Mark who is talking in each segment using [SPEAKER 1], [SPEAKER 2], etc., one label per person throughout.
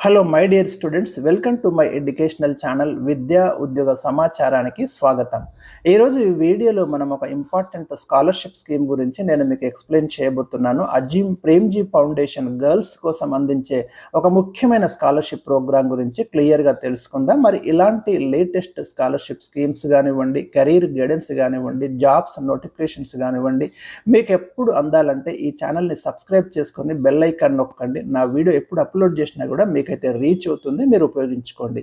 [SPEAKER 1] Hello my dear students, welcome to my educational channel విద్యా ఉద్యోగ సమాచారానికి స్వాగతం. ఈరోజు ఈ వీడియోలో మనం ఒక ఇంపార్టెంట్ స్కాలర్షిప్ స్కీమ్ గురించి నేను మీకు ఎక్స్ప్లెయిన్ చేయబోతున్నాను. అజీమ్ ప్రేమ్జీ ఫౌండేషన్ గర్ల్స్ కోసం అందించే ఒక ముఖ్యమైన స్కాలర్షిప్ ప్రోగ్రామ్ గురించి క్లియర్గా తెలుసుకుందాం. మరి ఇలాంటి లేటెస్ట్ స్కాలర్షిప్ స్కీమ్స్ కానివ్వండి, కెరీర్ గైడెన్స్ కానివ్వండి, జాబ్స్ నోటిఫికేషన్స్ కానివ్వండి, మీకు ఎప్పుడు అందాలంటే ఈ ఛానల్ని సబ్స్క్రైబ్ చేసుకొని బెల్ ఐకాన్ నొక్కండి. నా వీడియో ఎప్పుడు అప్లోడ్ చేసినా కూడా మీకైతే రీచ్ అవుతుంది, మీరు ఉపయోగించుకోండి.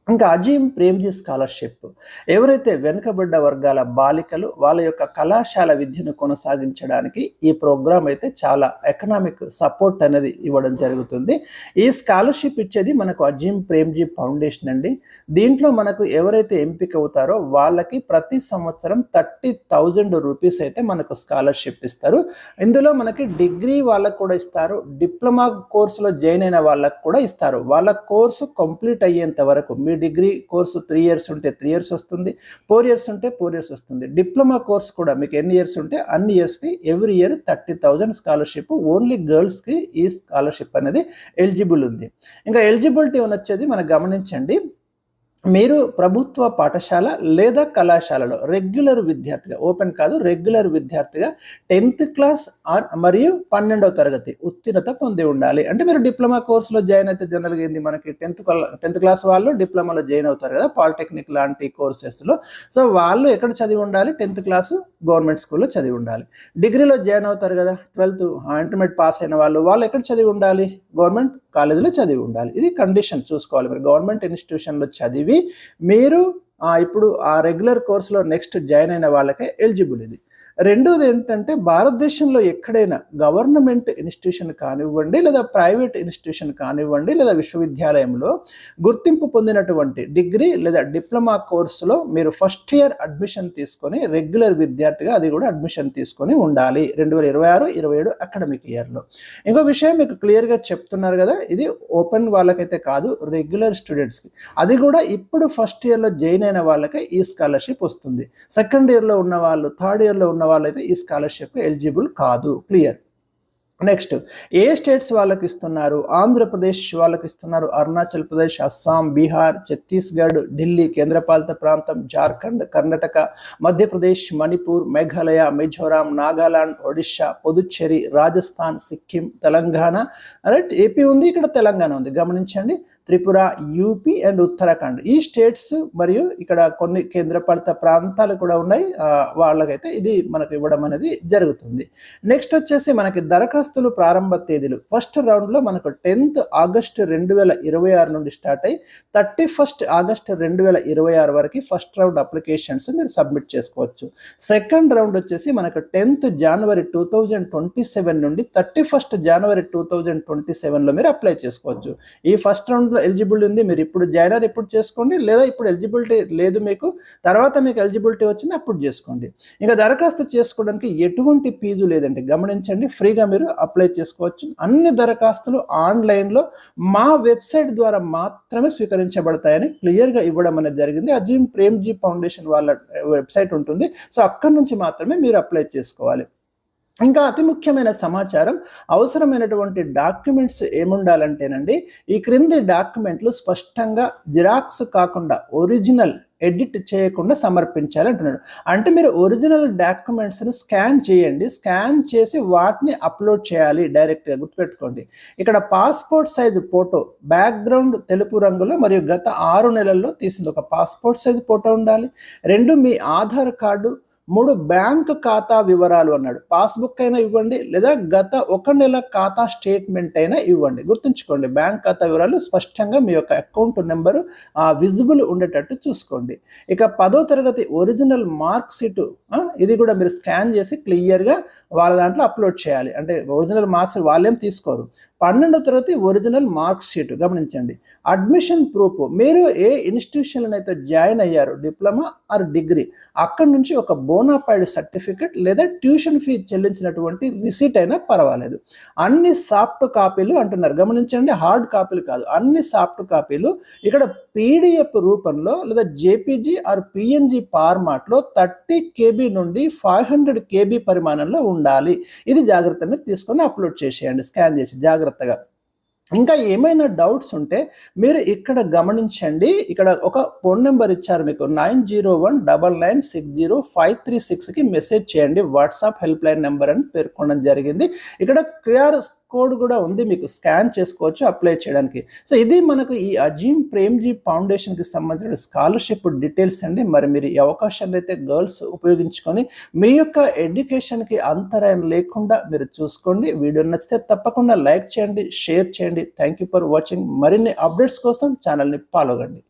[SPEAKER 1] ఇంకా అజీమ్ ప్రేమ్జీ స్కాలర్షిప్ ఎవరైతే వెనుకబడ్డ వర్గాల బాలికలు వాళ్ళ యొక్క కళాశాల విద్యను కొనసాగించడానికి ఈ ప్రోగ్రామ్ అయితే చాలా ఎకనామిక్ సపోర్ట్ అనేది ఇవ్వడం జరుగుతుంది. ఈ స్కాలర్షిప్ ఇచ్చేది మనకు అజీమ్ ప్రేమ్జీ ఫౌండేషన్ అండి. దీంట్లో మనకు ఎవరైతే ఎంపిక అవుతారో వాళ్ళకి ప్రతి సంవత్సరం 30,000 రూపీస్ అయితే మనకు స్కాలర్షిప్ ఇస్తారు. ఇందులో మనకి డిగ్రీ వాళ్ళకు కూడా ఇస్తారు, డిప్లొమా కోర్సులో జాయిన్ అయిన వాళ్ళకు కూడా ఇస్తారు. వాళ్ళ కోర్సు కంప్లీట్ అయ్యేంత వరకు డిగ్రీ కోర్సు 3 ఇయర్స్ ఉంటే 3 ఇయర్స్ వస్తుంది, 4 ఇయర్స్ ఉంటే 4 ఇయర్స్ వస్తుంది. డిప్లొమా కోర్స్ కూడా మీకు ఎన్ని ఇయర్స్ ఉంటే అన్ని ఇయర్స్కి ఎవ్రీ ఇయర్ 30,000 స్కాలర్షిప్. ఓన్లీ గర్ల్స్కి ఈ స్కాలర్షిప్ అనేది ఎలిజిబుల్ ఉంది. ఇంకా ఎలిజిబిలిటీ వచ్చేది మనం గమనించండి. మీరు ప్రభుత్వ పాఠశాల లేదా కళాశాలలో రెగ్యులర్ విద్యార్థిగా, ఓపెన్ కాదు, రెగ్యులర్ విద్యార్థిగా 10th క్లాస్ మరియు 12వ తరగతి ఉత్తీర్ణత పొంది ఉండాలి. అంటే మీరు డిప్లొమా కోర్సులో జాయిన్ అయితే జనరల్గా ఏంది మనకి 10th క్లాస్ వాళ్ళు డిప్లొమాలో జాయిన్ అవుతారు కదా, పాలిటెక్నిక్ లాంటి కోర్సెస్లో. సో వాళ్ళు ఎక్కడ చదివి ఉండాలి? 10th క్లాసు గవర్నమెంట్ స్కూల్లో చదివి ఉండాలి. డిగ్రీలో జాయిన్ అవుతారు కదా, 12th ఇంటర్మీడియట్ పాస్ అయిన వాళ్ళు ఎక్కడ చదివి ఉండాలి? గవర్నమెంట్ కాలేజీలో చదివి ఉండాలి. ఇది కండిషన్ చూసుకోవాలి. మీరు గవర్నమెంట్ ఇన్స్టిట్యూషన్లో చదివి మీరు ఇప్పుడు ఆ రెగ్యులర్ కోర్సులో నెక్స్ట్ జాయిన్ అయిన వాళ్ళకే ఎలిజిబుల్ ఇది. రెండోది ఏంటంటే, భారతదేశంలో ఎక్కడైనా గవర్నమెంట్ ఇన్స్టిట్యూషన్ కానివ్వండి, లేదా ప్రైవేట్ ఇన్స్టిట్యూషన్ కానివ్వండి, లేదా విశ్వవిద్యాలయంలో గుర్తింపు పొందినటువంటి డిగ్రీ లేదా డిప్లొమా కోర్సులో మీరు ఫస్ట్ ఇయర్ అడ్మిషన్ తీసుకొని రెగ్యులర్ విద్యార్థిగా అది కూడా అడ్మిషన్ తీసుకొని ఉండాలి 2026-27 అకాడమిక్ ఇయర్లో. ఇంకో విషయం మీకు క్లియర్గా చెప్తున్నారు కదా, ఇది ఓపెన్ వాళ్ళకైతే కాదు, రెగ్యులర్ స్టూడెంట్స్కి. అది కూడా ఇప్పుడు ఫస్ట్ ఇయర్లో జాయిన్ అయిన వాళ్ళకే ఈ స్కాలర్షిప్ వస్తుంది. సెకండ్ ఇయర్లో ఉన్న వాళ్ళు, థర్డ్ ఇయర్లో ఉన్న వాళ్ళైతే ఈ స్కాలర్షిప్ ఎలిజిబుల్ కాదు. క్లియర్. నెక్స్ట్, ఏ స్టేట్స్ వాళ్ళకి ఇస్తున్నారు? ఆంధ్రప్రదేశ్ వాళ్ళకి ఇస్తున్నారు, అరుణాచల్ ప్రదేశ్, అస్సాం, బీహార్, ఛత్తీస్గఢ్, ఢిల్లీ కేంద్రపాలిత ప్రాంతం, జార్ఖండ్, కర్ణాటక, మధ్యప్రదేశ్, మణిపూర్, మేఘాలయ, మిజోరాం, నాగాలాండ్, ఒడిశా, పుదుచ్చేరి, రాజస్థాన్, సిక్కిం, తెలంగాణ, రైట్, ఏపీ ఉంది, ఇక్కడ తెలంగాణ ఉంది, గమనించండి. త్రిపుర, యూపీ అండ్ ఉత్తరాఖండ్, ఈ స్టేట్స్ మరియు ఇక్కడ కొన్ని కేంద్రపాలిత ప్రాంతాలు కూడా ఉన్నాయి. వాళ్ళకైతే ఇది మనకు ఇవ్వడం అనేది జరుగుతుంది. నెక్స్ట్ వచ్చేసి మనకి దరఖాస్తులు ప్రారంభ తేదీలు. ఫస్ట్ రౌండ్లో మనకు 10th ఆగస్టు 2026 నుండి స్టార్ట్ అయ్యి 31st ఆగస్టు 2026 వరకు ఫస్ట్ రౌండ్ అప్లికేషన్స్ మీరు సబ్మిట్ చేసుకోవచ్చు. సెకండ్ రౌండ్ వచ్చేసి మనకు 10th జనవరి 2027 నుండి 31st జనవరి 2027లో మీరు అప్లై చేసుకోవచ్చు. ఈ ఫస్ట్ రౌండ్ ఎలిజిబుల్ ఉంది, మీరు ఇప్పుడు జాయినర్ ఇప్పుడు చేసుకోండి, లేదా ఇప్పుడు ఎలిజిబిలిటీ లేదు మీకు, తర్వాత మీకు ఎలిజిబిలిటీ వచ్చింది అప్పుడు చేసుకోండి. ఇంకా దరఖాస్తు చేసుకోవడానికి ఎటువంటి ఫీజు లేదండి, గమనించండి, ఫ్రీగా మీరు అప్లై చేసుకోవచ్చు. అన్ని దరఖాస్తులు ఆన్లైన్లో మా వెబ్సైట్ ద్వారా మాత్రమే స్వీకరించబడతాయని క్లియర్గా ఇవ్వడం అనేది జరిగింది. అజీమ్ ప్రేమ్జీ ఫౌండేషన్ వాళ్ళ వెబ్సైట్ ఉంటుంది, సో అక్కడి నుంచి మాత్రమే మీరు అప్లై చేసుకోవాలి. ఇంకా అతి ముఖ్యమైన సమాచారం, అవసరమైనటువంటి డాక్యుమెంట్స్ ఏముండాలంటేనండి, ఈ క్రింది డాక్యుమెంట్లు స్పష్టంగా జిరాక్స్ కాకుండా ఒరిజినల్ ఎడిట్ చేయకుండా సమర్పించాలి అంటున్నాడు. అంటే మీరు ఒరిజినల్ డాక్యుమెంట్స్ని స్కాన్ చేయండి, స్కాన్ చేసి వాటిని అప్లోడ్ చేయాలి డైరెక్ట్గా, గుర్తుపెట్టుకోండి. ఇక్కడ పాస్పోర్ట్ సైజు ఫోటో, బ్యాక్గ్రౌండ్ తెలుపు రంగులో మరియు గత 6 నెలల్లో తీసింది ఒక పాస్పోర్ట్ సైజు ఫోటో ఉండాలి. 2 మీ ఆధార్ కార్డు. 3 బ్యాంక్ ఖాతా వివరాలు అన్నాడు. పాస్బుక్ అయినా ఇవ్వండి, లేదా గత 1 నెల ఖాతా స్టేట్మెంట్ అయినా ఇవ్వండి. గుర్తుంచుకోండి, బ్యాంక్ ఖాతా వివరాలు స్పష్టంగా మీ యొక్క అకౌంట్ నెంబరు విజిబుల్ ఉండేటట్టు చూసుకోండి. ఇక 10వ తరగతి ఒరిజినల్ మార్క్ షీట్, ఇది కూడా మీరు స్కాన్ చేసి క్లియర్గా వాళ్ళ దాంట్లో అప్లోడ్ చేయాలి. అంటే ఒరిజినల్ మార్క్స్ వాళ్ళేం తీసుకోరు. 12వ తరగతి ఒరిజినల్ మార్క్ షీట్, గమనించండి. అడ్మిషన్ ప్రూఫ్, మీరు ఏ ఇన్స్టిట్యూషన్లో అయితే జాయిన్ అయ్యారో, డిప్లొమా ఆర్ డిగ్రీ, అక్కడి నుంచి ఒక బోనాఫైడ్ సర్టిఫికెట్ లేదా ట్యూషన్ ఫీ చెల్లించినటువంటి రిసీట్ అయినా పర్వాలేదు. అన్ని సాఫ్ట్ కాపీలు అంటున్నారు, గమనించండి, హార్డ్ కాపీలు కాదు, అన్ని సాఫ్ట్ కాపీలు ఇక్కడ పీడిఎఫ్ రూపంలో లేదా జేపీజీ ఆర్ పిఎన్జీ ఫార్మాట్లో 30 KB నుండి 500 KB పరిమాణంలో ఉండాలి. ఇది జాగ్రత్తగా తీసుకొని అప్లోడ్ చేసేయండి, స్కాన్ చేసి జాగ్రత్తగా. ఇంకా ఏమైనా డౌట్స్ ఉంటే మీరు ఇక్కడ గమనించండి. ఇక్కడ ఒక ఫోన్ నంబర్ ఇచ్చారు మీకు 9019960536కి మెసేజ్ చేయండి. వాట్సాప్ హెల్ప్ లైన్ నంబర్ అని పేర్కొనడం జరిగింది. ఇక్కడ క్యూఆర్ కోడ్ కూడా ఉంది, మీకు స్కాన్ చేసుకోవచ్చు అప్లై చేయడానికి. సో ఇది మనకు ఈ అజీమ్ ప్రేమ్జీ ఫౌండేషన్కి సంబంధించిన స్కాలర్షిప్ డీటెయిల్స్ అండి. మరి మీరు ఈ అవకాశాన్ని అయితే గర్ల్స్ ఉపయోగించుకొని మీ యొక్క ఎడ్యుకేషన్కి అంతరాయం లేకుండా మీరు చూసుకోండి. వీడియో నచ్చితే తప్పకుండా లైక్ చేయండి, షేర్ చేయండి. Thank you for watching. మరిన్ని అప్డేట్స్ కోసం ఛానల్ని ఫాలో కండి.